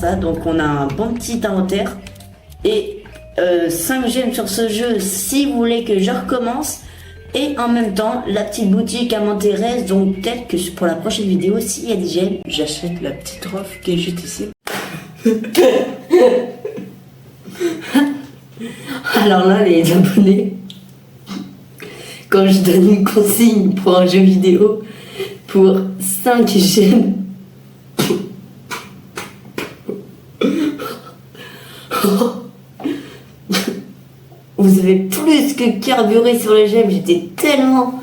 Ça, donc on a un bon petit inventaire et 5 gemmes sur ce jeu si vous voulez que je recommence. Et en même temps, la petite boutique elle m'intéresse, donc peut-être que pour la prochaine vidéo, s'il y a des gemmes, j'achète la petite offre qui est juste ici. Alors là, les abonnés, quand je donne une consigne pour un jeu vidéo, pour 5 gemmes, vous avez plus que carburé sur les gemmes. J'étais tellement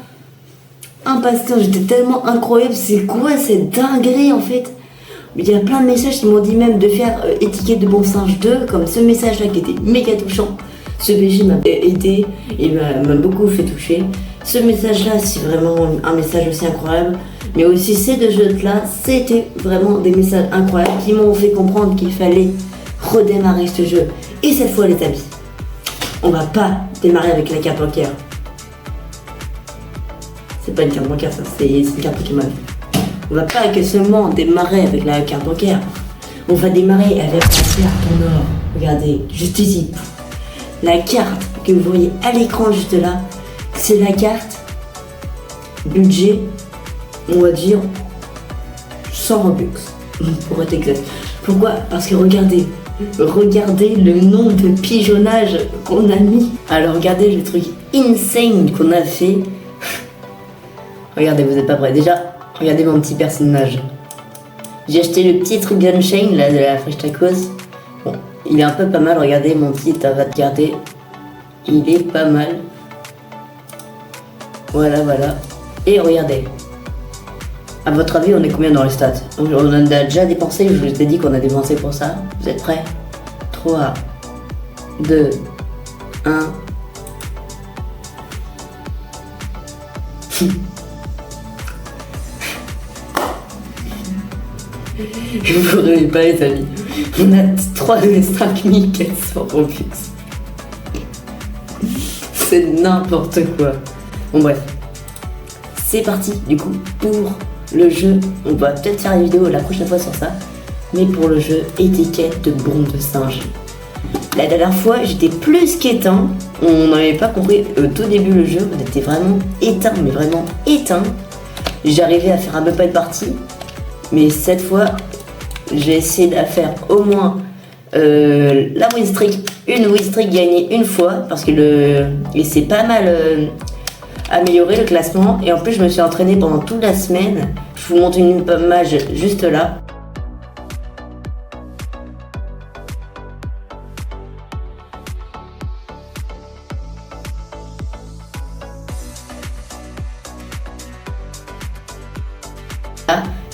impatient, j'étais tellement incroyable. C'est quoi cette dinguerie en fait? Il y a plein de messages qui m'ont dit même de faire étiquette de bon singe 2, comme ce message là qui était méga touchant. Ce BG m'a aidé et m'a beaucoup fait toucher. Ce message là, c'est vraiment un message aussi incroyable. Mais aussi ces deux jeux là, c'était vraiment des messages incroyables qui m'ont fait comprendre qu'il fallait redémarrer ce jeu. Et cette fois les amis, on va pas démarrer avec la carte bancaire. C'est pas une carte bancaire ça, c'est une carte Pokémon. On va pas que seulement démarrer avec la carte bancaire. On va démarrer avec la carte en or. Regardez, juste ici. La carte que vous voyez à l'écran juste là, c'est la carte budget, on va dire 100 Robux, pour être exact. Pourquoi? Parce que regardez le nombre de pigeonnages qu'on a mis. Alors regardez le truc insane qu'on a fait. Regardez, vous n'êtes pas prêts. Déjà, regardez mon petit personnage. J'ai acheté le petit truc Gunchain là de la Fresh Tacos. Bon, il est un peu pas mal. Regardez mon petit avatar. Il est pas mal. Voilà. Et regardez. À votre avis, on est combien dans les stats? On a déjà dépensé, je vous ai dit qu'on a dépensé pour ça. Vous êtes prêts? 3, 2, 1. Je vous réveille pas les amis. On a 5400 Robux. C'est n'importe quoi. Bon bref. C'est parti du coup pour le jeu. On va peut-être faire une vidéo la prochaine fois sur ça. Mais pour le jeu étiquette de bombe de singe. La dernière fois j'étais plus qu'éteint. On n'avait pas compris au tout début le jeu. On était vraiment éteint, mais vraiment éteint. J'arrivais à faire un peu pas de partie. Mais cette fois j'ai essayé de faire au moins la win streak. Une win streak gagnée une fois. Parce que c'est pas mal amélioré le classement. Et en plus je me suis entraîné pendant toute la semaine. Je vous montre une image juste là.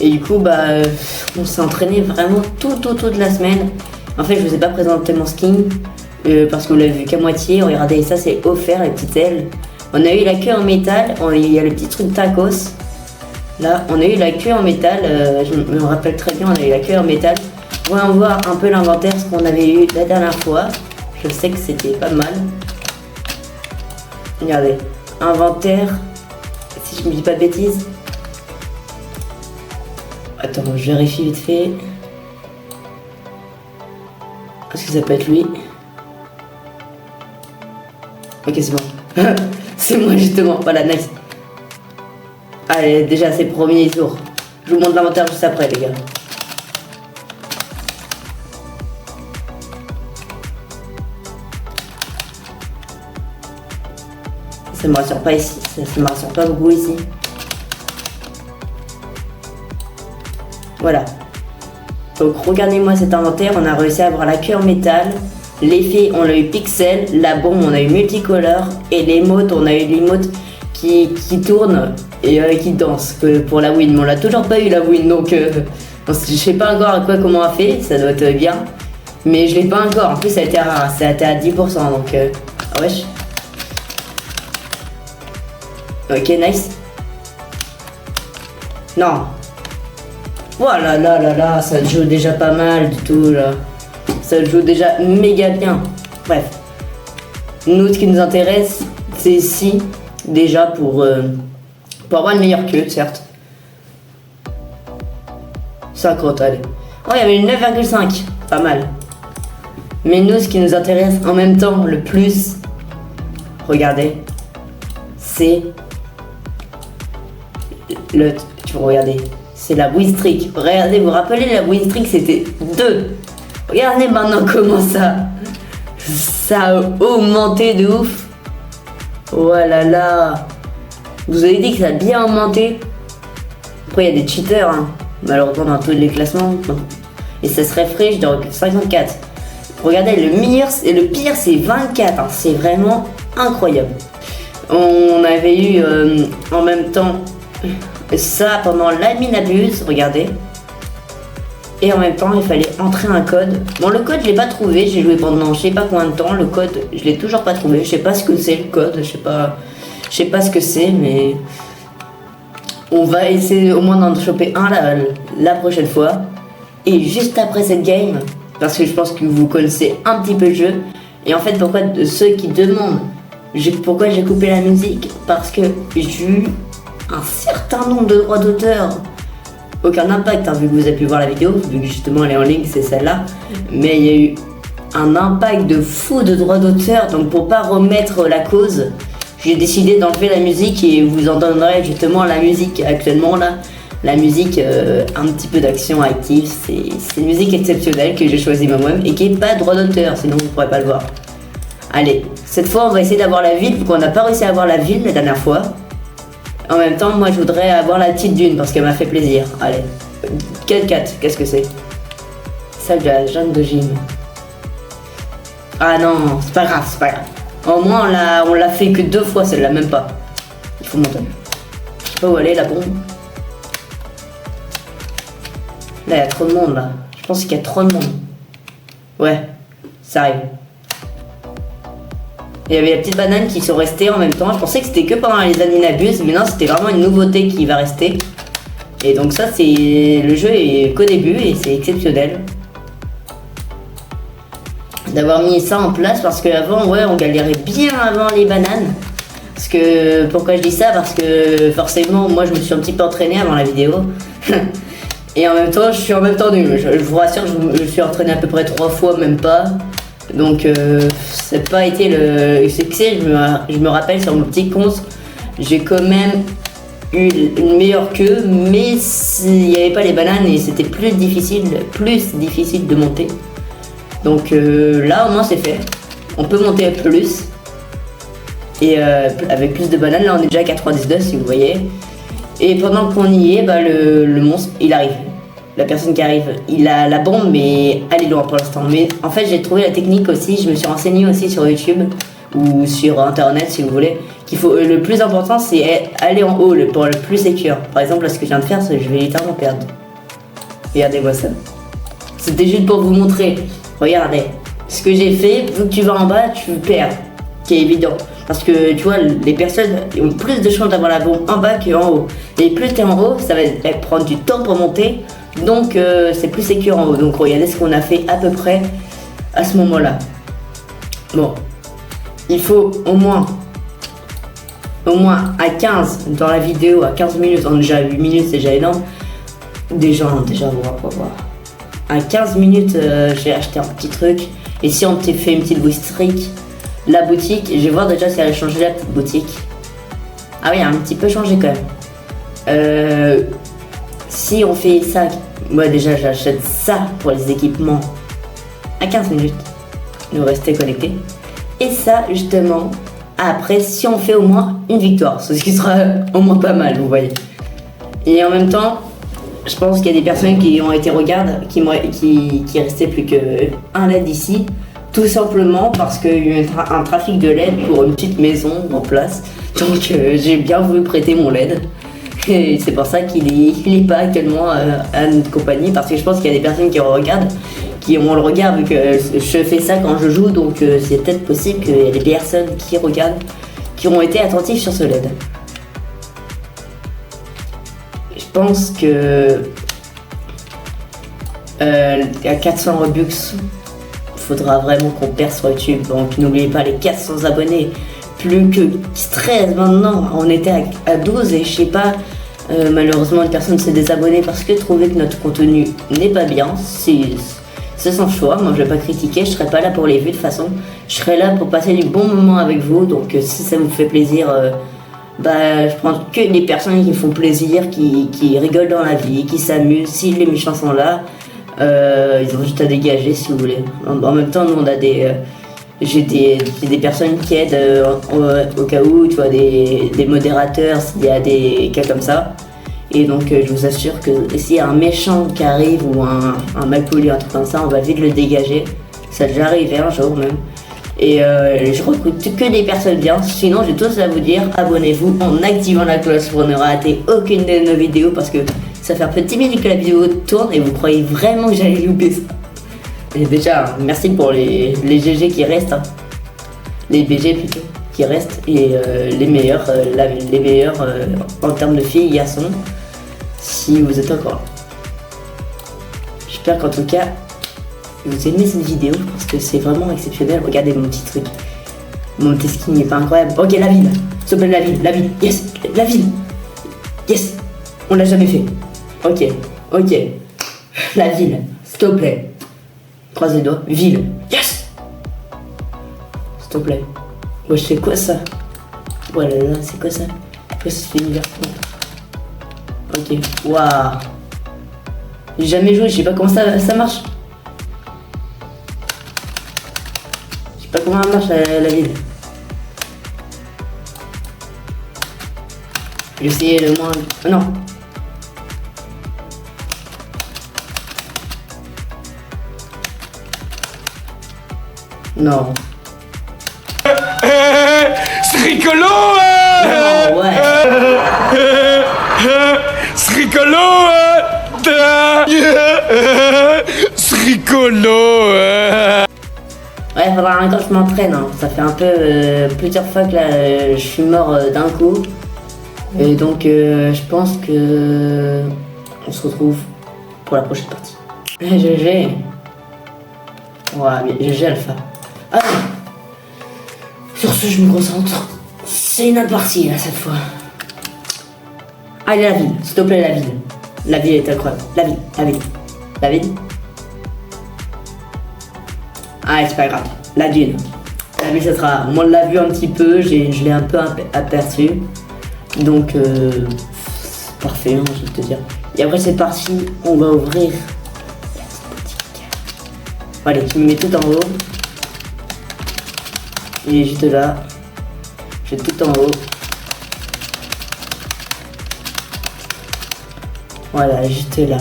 Et du coup on s'est entraîné vraiment tout de la semaine. En fait je vous ai pas présenté mon skin parce que vous l'avez vu qu'à moitié. Regardez, ça c'est offert, les petites ailes. On a eu la queue en métal, il y a le petit truc tacos. Là on a eu la queue en métal, je me rappelle très bien, on a eu la queue en métal. Voyons voir un peu l'inventaire, ce qu'on avait eu la dernière fois. Je sais que c'était pas mal. Regardez, inventaire, si je me dis pas de bêtises. Attends, je vérifie vite fait. Est-ce que ça peut être lui? Ok, c'est bon. C'est moi justement. Voilà, nice. Allez, déjà c'est premier tour. Je vous montre l'inventaire juste après, les gars. Ça me rassure pas ici. Ça me rassure pas beaucoup ici. Voilà. Donc regardez-moi cet inventaire, on a réussi à avoir la queue en métal, l'effet on a eu pixel, la bombe on a eu multicolore et l'émote on a eu l'émote qui tourne et qui danse pour la win. Mais on l'a toujours pas eu la win, donc je sais pas encore à quoi comment on a fait, ça doit être bien. Mais je l'ai pas encore, en plus ça a été rare, ça a été à 10% donc wesh. Ok, nice. Non. Voilà, là, ça joue déjà pas mal du tout, là. Ça joue déjà méga bien. Bref. Nous, ce qui nous intéresse, c'est ici, déjà, pour avoir une meilleure queue, certes. 50, allez. Oh, il y avait une 9,5. Pas mal. Mais nous, ce qui nous intéresse en même temps le plus, regardez, c'est le... Tu vas regarder, c'est la win streak. Regardez, vous vous rappelez, la win streak, c'était 2. Regardez maintenant comment ça a augmenté de ouf. Oh là là. Vous avez dit que ça a bien augmenté. Après, il y a des cheaters, hein. Malheureusement, dans tous les classements. Et ça se rafraîchit dans 54. Regardez, le meilleur et le pire, c'est 24. Hein. C'est vraiment incroyable. On avait eu en même temps ça pendant la mine abuse. Regardez. Et en même temps, il fallait entrer un code. Bon, le code, je l'ai pas trouvé. J'ai joué pendant je sais pas combien de temps. Le code, je l'ai toujours pas trouvé. Je sais pas ce que c'est le code. Je sais pas ce que c'est, mais on va essayer au moins d'en choper un la prochaine fois. Et juste après cette game, parce que je pense que vous connaissez un petit peu le jeu. Et en fait, pourquoi ceux qui demandent pourquoi j'ai coupé la musique, parce que j'ai eu un certain nombre de droits d'auteur. Aucun impact, hein, vu que vous avez pu voir la vidéo, vu que justement elle est en ligne, c'est celle-là. Mais il y a eu un impact de fou de droits d'auteur, donc pour pas remettre la cause, j'ai décidé d'enlever la musique et vous en donnerez justement la musique actuellement là. La musique, un petit peu d'action active, c'est une musique exceptionnelle que j'ai choisie moi-même et qui n'est pas droit d'auteur, sinon vous ne pourrez pas le voir. Allez, cette fois on va essayer d'avoir la ville, vu qu'on n'a pas réussi à avoir la ville la dernière fois. En même temps, moi je voudrais avoir la petite dune parce qu'elle m'a fait plaisir. Allez, 4-4, qu'est-ce que c'est? Salle de la jungle de gym. Ah non, c'est pas grave, c'est pas grave. Au moins on l'a fait que 2 fois, celle-là, même pas. Il faut monter. Je sais pas où aller la bombe. Là, il y a trop de monde là. Je pense qu'il y a trop de monde. Ouais, ça arrive. Il y avait la petite banane qui sont restées en même temps. Je pensais que c'était que pendant les années Nabus, mais non, c'était vraiment une nouveauté qui va rester. Et donc ça, c'est le jeu est qu'au début et c'est exceptionnel d'avoir mis ça en place parce qu'avant, ouais, on galérait bien avant les bananes. Parce que pourquoi je dis ça? Parce que forcément, moi, je me suis un petit peu entraîné avant la vidéo. Et en même temps, je suis en même temps nul. Je vous rassure, je suis entraîné à peu près 3 fois, même pas. Donc, c'est pas été le succès. Je me rappelle sur mon petit compte, j'ai quand même eu une meilleure queue, mais s'il n'y avait pas les bananes, et c'était plus difficile de monter. Donc là, au moins, c'est fait. On peut monter plus. Et avec plus de bananes, là, on est déjà à 99, si vous voyez. Et pendant qu'on y est, bah, le monstre, il arrive. La personne qui arrive, il a la bombe, mais elle est loin pour l'instant. Mais en fait, j'ai trouvé la technique aussi. Je me suis renseigné aussi sur YouTube ou sur Internet, si vous voulez. Qu'il faut, le plus important, c'est aller en haut pour le plus sécure. Par exemple, là, ce que je viens de faire, c'est que je vais littéralement perdre. Regardez-moi ça. C'était juste pour vous montrer. Regardez. Ce que j'ai fait, vu que tu vas en bas, tu perds. C'est évident. Parce que tu vois, les personnes ont plus de chances d'avoir la bombe en bas qu'en haut. Et plus tu es en haut, ça va prendre du temps pour monter. Donc c'est plus sécure en haut. Donc regardez ce qu'on a fait à peu près à ce moment-là. Bon. Il faut au moins à 15 dans la vidéo, à 15 minutes. On a déjà 8 minutes, c'est déjà énorme. Déjà, on va voir. À 15 minutes, j'ai acheté un petit truc. Et si on t'est fait une petite streak, la boutique, je vais voir déjà si elle a changé la petite boutique. Ah oui, elle a un petit peu changé quand même. Si on fait ça, moi déjà j'achète ça pour les équipements à 15 minutes. Nous rester connectés. Et ça justement, après si on fait au moins une victoire, ce qui sera au moins pas mal, vous voyez. Et en même temps, je pense qu'il y a des personnes qui ont été qui restaient plus qu'un LED ici. Tout simplement parce qu'il y a eu un trafic de LED pour une petite maison en place. Donc j'ai bien voulu prêter mon LED. Et c'est pour ça qu'il est pas actuellement à notre compagnie. Parce que je pense qu'il y a des personnes qui regardent, qui ont le regard vu que je fais ça quand je joue. Donc c'est peut-être possible qu'il y ait des personnes qui regardent, qui ont été attentifs sur ce LED. Je pense que à 400 Robux, faudra vraiment qu'on perce sur YouTube. Donc n'oubliez pas les 400 abonnés. Plus que 13 maintenant. On était à 12 et je sais pas Malheureusement, une personne s'est désabonnée parce que trouvait que notre contenu n'est pas bien. C'est son choix. Moi, je vais pas critiquer. Je serai pas là pour les vues de toute façon. Je serai là pour passer du bon moment avec vous. Donc, si ça vous fait plaisir, je prends que les personnes qui font plaisir, qui rigolent dans la vie, qui s'amusent. Si les méchants sont là, ils ont juste à dégager si vous voulez. En même temps, nous, on a j'ai des personnes qui aident au cas où, tu vois, des modérateurs, s'il y a des cas comme ça. Et donc, je vous assure que s'il y a un méchant qui arrive ou un mal poli, un truc comme ça, on va vite le dégager. Ça a déjà arrivé un jour même. Et je recrute que des personnes bien. Sinon, j'ai tous à vous dire, abonnez-vous en activant la cloche pour ne rater aucune de nos vidéos parce que ça fait un peu 10 minutes que la vidéo tourne et vous croyez vraiment que j'allais louper ça. Et déjà, merci pour les GG qui restent, hein. Les BG plutôt, qui restent, et les meilleurs en termes de filles et garçons, si vous êtes encore là. J'espère qu'en tout cas, vous aimez cette vidéo, parce que c'est vraiment exceptionnel. Regardez mon petit truc. Mon petit skin n'est pas incroyable. Ok, la ville, s'il te plaît, la ville, yes, la ville, yes, on l'a jamais fait. Ok, la ville, s'il te plaît. Croise les doigts, ville, yes! S'il te plaît. Wesh, c'est quoi ça? Oh là là, c'est quoi ça? C'est quoi cet univers? Ok, waouh! J'ai jamais joué, je sais pas comment ça marche. Je sais pas comment marche la ville. Je vais essayer le moins. Oh non! Non. C'est rigolo, Non, ouais. C'est rigolo, C'est rigolo, Ouais, faudra un temps que je m'entraîne, hein. Ça fait un peu plusieurs fois que là, je suis mort d'un coup. Et donc, je pense que on se retrouve pour la prochaine partie. GG. Ouais, GG Alpha. Allez. Sur ce, je me concentre. C'est une autre partie là cette fois. Allez, la ville, s'il te plaît, la ville. La ville est incroyable. La ville. Ah, c'est pas grave. La ville, ça sera. Moi, on l'a vu un petit peu, je l'ai un peu aperçu. Donc, c'est parfait, hein, je vais te dire. Et après cette partie, on va ouvrir la petite boutique. Allez, je me mets tout en haut. Il est juste là. Je vais tout en haut. Voilà, juste là.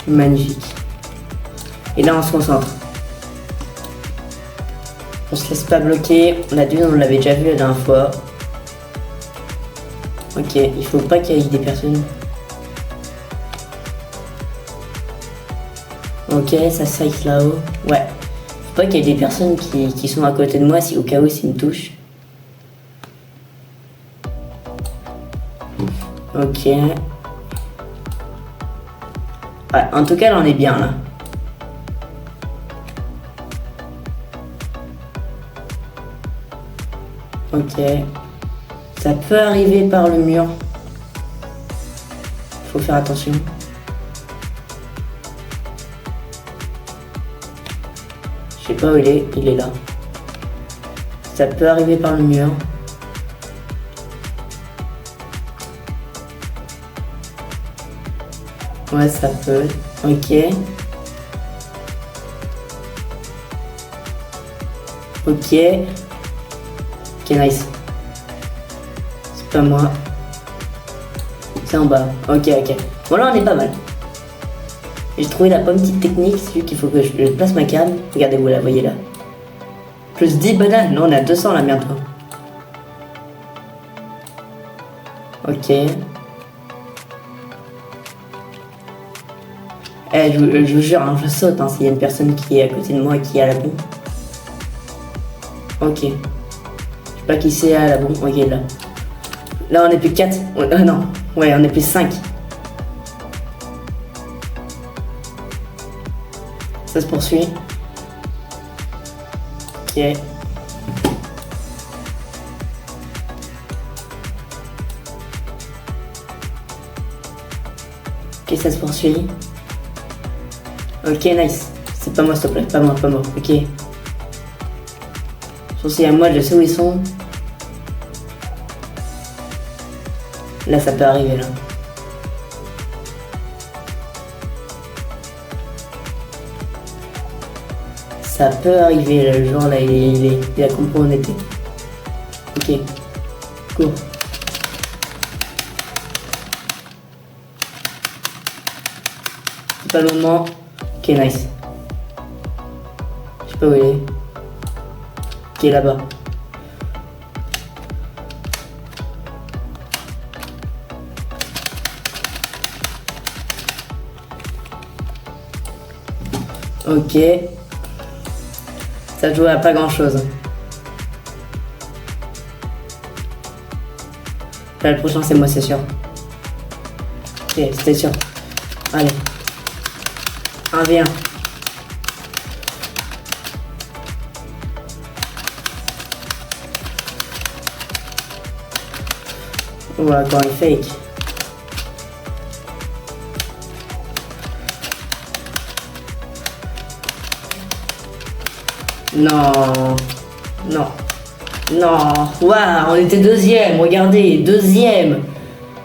Magnifique. Et là, on se concentre. On se laisse pas bloquer. On l'avait déjà vu la dernière fois. Ok, il faut pas qu'il y ait des personnes. Ok, ça saute là-haut. Ouais. Faut pas qu'il y ait des personnes qui sont à côté de moi si au cas où s'ils me touchent. Ok. Ouais, en tout cas, là, on est bien, là. Ok. Ça peut arriver par le mur. Faut faire attention. Je sais pas où il est là. Ça peut arriver par le mur. Ouais, ça peut. Ok. Ok. Ok, nice. C'est pas moi. C'est en bas. Ok. Bon, là, on est pas mal. J'ai trouvé la bonne petite technique, c'est qu'il faut que je place ma canne. Regardez, vous la voyez là. Plus 10 bananes. Non, on est à 200 là, merde. Ok. Je vous jure, hein, je saute hein, s'il y a une personne qui est à côté de moi et qui est à la bombe. Ok. Je sais pas qui c'est à la bombe. Ok, là. Là, on est plus 4. Non. Ouais, on est plus 5. Ça se poursuit. Ok. ça se poursuit. Ok, nice. C'est pas moi, s'il te plaît. Pas moi. Ok. Je pense qu'il y a moi, je sais où ils sont. Là, ça peut arriver, là. Ça peut arriver, là, le joueur, là, il a compris où on était. Ok. Cool. C'est pas le moment. Ok, nice. Je sais pas où il est. Ok, là-bas. Ok. Ça joue à pas grand chose. Là, le prochain, c'est moi, c'est sûr. Ok, c'était sûr. Allez. 1v1. Oh, encore une fake. Non. Waouh, on était deuxième, regardez, deuxième.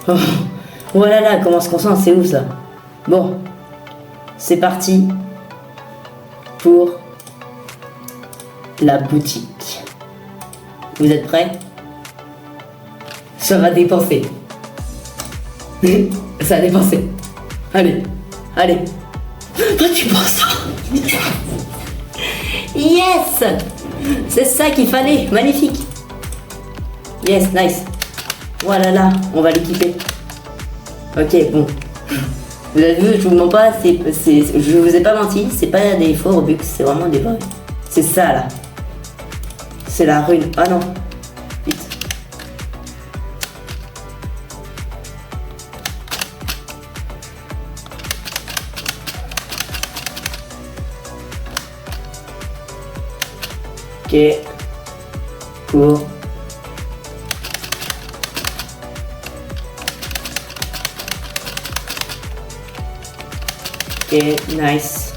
Oh là, comment se concentre, c'est où ça? Bon, c'est parti pour la boutique. Vous êtes prêts? Ça va dépenser. Ça va dépenser. Allez. Toi, tu penses ça? Yes! C'est ça qu'il fallait, magnifique. Yes, nice. Voilà, là, on va l'équiper. Ok, bon. Vous avez vu, je vous mens pas, je vous ai pas menti, c'est pas des faux Robux, c'est vraiment des vrais. C'est ça, là. C'est la rune. Ah non. Vite. Ok. Cool. Ok, nice.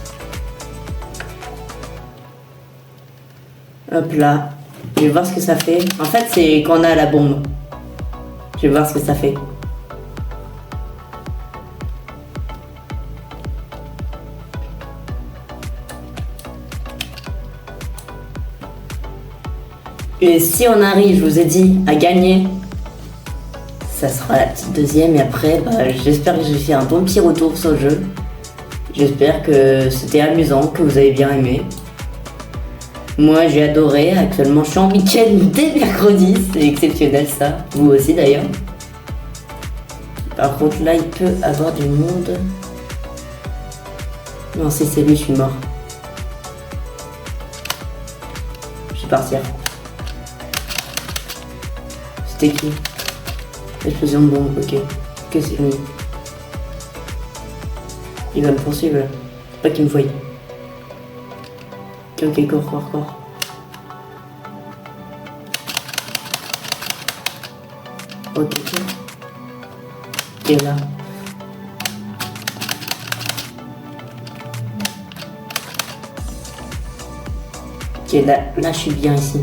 Hop là. Je vais voir ce que ça fait. En fait, c'est quand on a la bombe. Je vais voir ce que ça fait. Et si on arrive, je vous ai dit, à gagner, ça sera la petite deuxième. Et après, j'espère que j'ai fait un bon petit retour sur le jeu. J'espère que c'était amusant, que vous avez bien aimé. Moi, j'ai adoré. Actuellement, je suis en week-end dès mercredi. C'est exceptionnel, ça. Vous aussi, d'ailleurs. Par contre, là, il peut avoir du monde. Non, c'est lui, je suis mort. Je vais partir. C'était qui? Explosion de bombe, ok. Que c'est lui. Il va me poursuivre là. Pas qu'il me voie. Ok, corps. Ok. Et là. Ok, là je suis bien ici.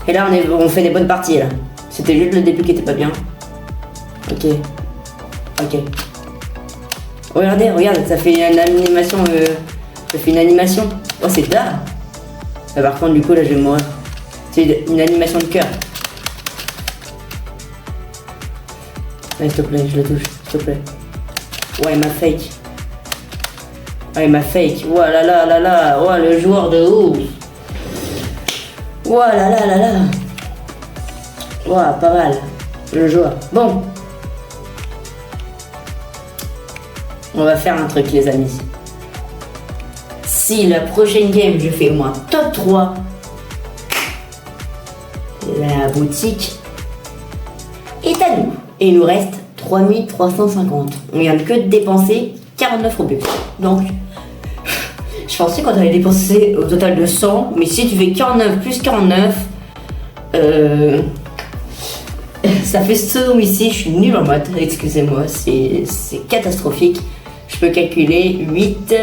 Et là on fait des bonnes parties là. C'était juste le début qui était pas bien. Ok. Regarde, ça fait une animation. Oh, c'est tard. Par contre, du coup, là, je vais mourir. C'est une animation de cœur. Allez, s'il te plaît, je le touche, s'il te plaît. Ouais, il m'a fake. Oh là là. Oh, le joueur de ouf. Oh là là. Oh, pas mal. Le joueur. Bon. On va faire un truc, les amis. Si la prochaine game, je fais au moins top 3, la boutique est à nous. Et il nous reste 3350. On vient que de dépenser 49 Robux. Donc, je pensais qu'on allait dépenser au total de 100. Mais si tu fais 49 plus 49, ça fait ce ici. Je suis nulle en maths, excusez-moi. C'est catastrophique. peux calculer 8.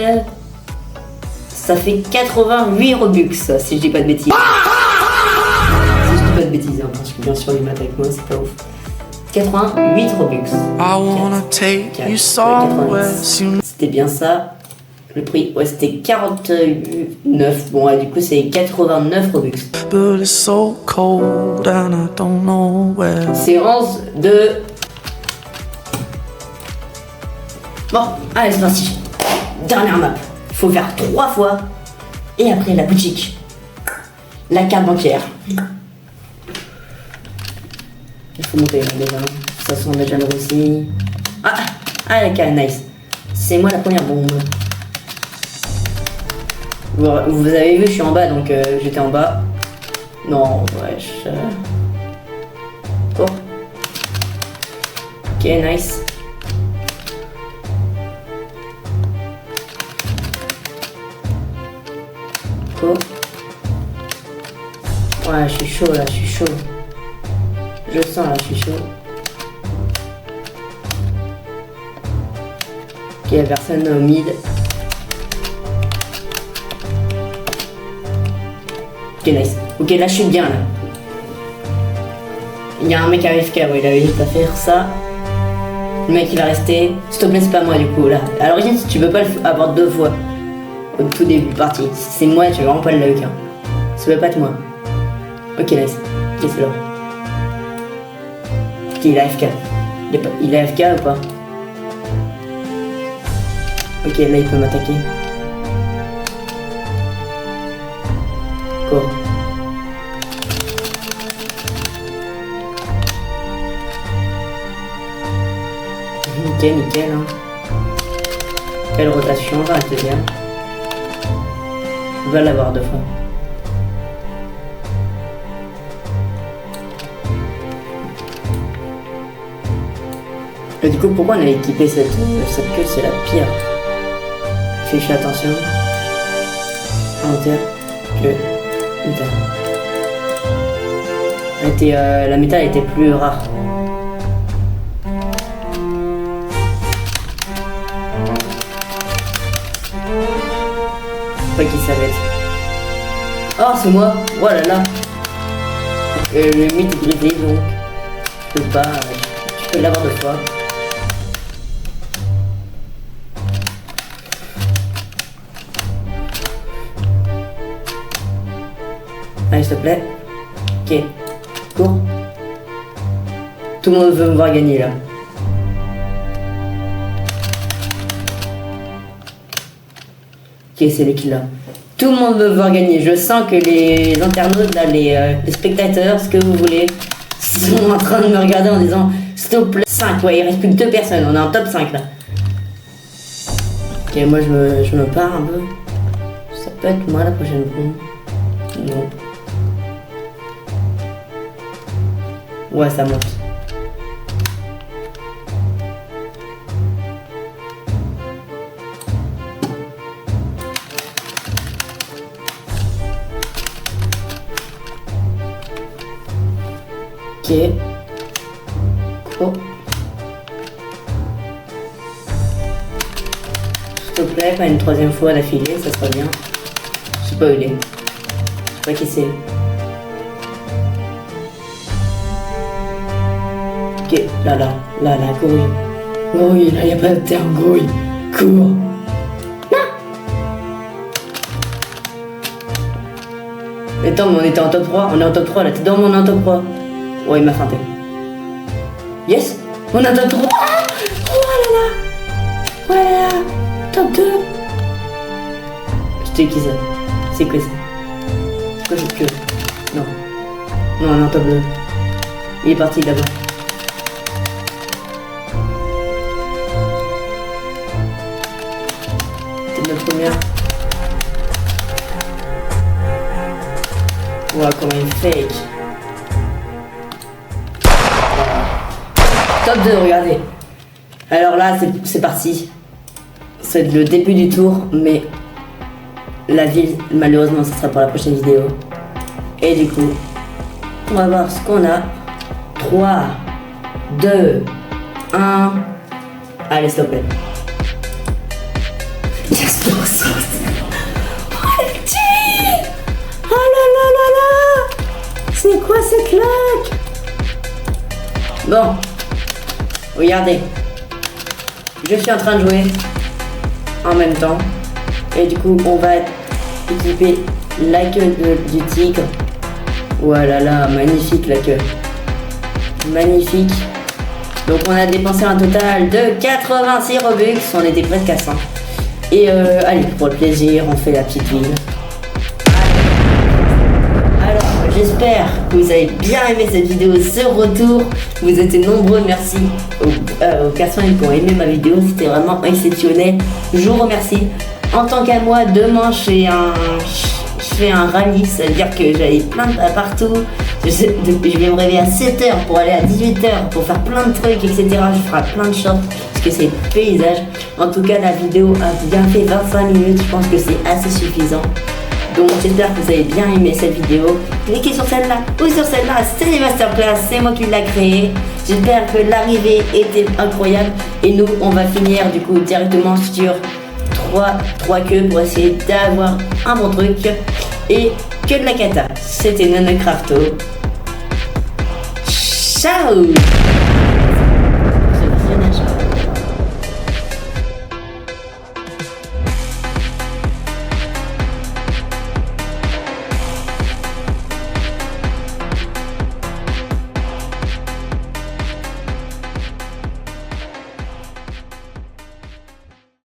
Ça fait 88 Robux, si je dis pas de bêtises. Si je dis pas de bêtises, hein, parce que bien sûr, les maths avec moi, c'est pas ouf. 88 Robux. C'était bien ça. Le prix, ouais, c'était 49. Bon, ouais, du coup, c'est 89 Robux. Séance de... Bon, allez, c'est parti. Dernière map. Il faut faire 3 fois. Et après, la boutique. La carte bancaire. Il faut monter là, déjà. Ça sent déjà le aussi. Ah, la carte, nice. C'est moi la première bombe. Vous avez vu, je suis en bas, donc j'étais en bas. Non, wesh. Oh. Ok, nice. Oh. Ouais, je suis chaud là, je suis chaud. Je sens là, je suis chaud. Ok, y'a personne au mid. Ok, nice. Ok, là je suis bien là. Il y a un mec AFK, ouais, il avait juste à faire ça. Le mec il va rester. S'il te plaît, c'est pas moi du coup là. À l'origine, tu peux pas avoir 2 fois. Au tout début de partie. Si c'est moi, tu vas vraiment pas le like. Hein. Ça peut pas être moi. Ok, nice. Ok, c'est là. Ok, il est AFK. Il est AFK ou pas? Ok, là il peut m'attaquer. Quoi? Nickel, nickel. Hein. Quelle rotation, va te dire. On va l'avoir 2 fois. Et du coup, pourquoi on a équipé cette queue? C'est la pire. Fais attention. Inventaire. Que. Métal. La métal était plus rare. Pas qui ça va être. Oh, c'est moi. Oh là là. Le mythe est brisé donc. Je peux pas. Tu peux l'avoir 2 fois. Allez, s'il te plaît. Ok. Cours. Tout le monde veut me voir gagner là. Ok, c'est les kills là. Tout le monde veut me voir gagner. Je sens que les internautes, là, les spectateurs, ce que vous voulez, sont en train de me regarder en disant s'il te plaît. 5, ouais, il reste plus que 2 personnes. On est en top 5 là. Ok, moi je me pars un peu. Ça peut être moi la prochaine fois. Non. Ouais, ça monte. Ok. Oh. S'il te plaît, pas une 3e fois d'affilée, ça serait bien. Je sais pas où il est. Je sais pas qui c'est. Ok, là, grouille. Grouille, là, y a pas de terme, grouille. Cours. Attends, mais on était en top 3, on est en top 3 là, t'es dans mon en top 3. Ouais, il m'a feinté. Yes, on est en top 3. Oh là là. Oh là là. Top 2. Je sais qui ça. C'est quoi ça? C'est quoi cette queue? Non. Non, on est en top 2. Il est parti là-bas. C'est notre première. Wow, comment il fake. Top 2, regardez. Alors là, c'est parti. C'est le début du tour, mais la ville, malheureusement, ce sera pour la prochaine vidéo. Et du coup, on va voir ce qu'on a. 3, 2, 1. Allez, s'il te plaît. Yes, pour ça. Oh, le petit. Oh là là là là. C'est quoi cette claque? Bon. Regardez. Je suis en train de jouer. En même temps. Et du coup, on va équiper la queue du tigre. Voilà là, magnifique la queue. Magnifique. Donc on a dépensé un total de 86 Robux, on était presque à 100. Et allez, pour le plaisir, on fait la petite ville. Alors, j'espère que vous avez bien aimé cette vidéo, ce retour. Vous étiez nombreux, merci aux personnes qui ont aimé ma vidéo, c'était vraiment exceptionnel. Je vous remercie. En tant qu'à moi, demain je fais un rallye, ça veut dire que j'allais plein de partout. Je vais me réveiller à 7h pour aller à 18h pour faire plein de trucs, etc. Je ferai plein de shorts parce que c'est paysage. En tout cas, la vidéo a bien fait 25 minutes. Je pense que c'est assez suffisant. Donc j'espère que vous avez bien aimé cette vidéo. Cliquez sur celle-là ou sur celle-là. C'est les masterclass, c'est moi qui l'ai créé. J'espère que l'arrivée était incroyable. Et nous, on va finir du coup directement sur 3 queues pour essayer d'avoir un bon truc. Et que de la cata. C'était NonoCrafto. Ciao!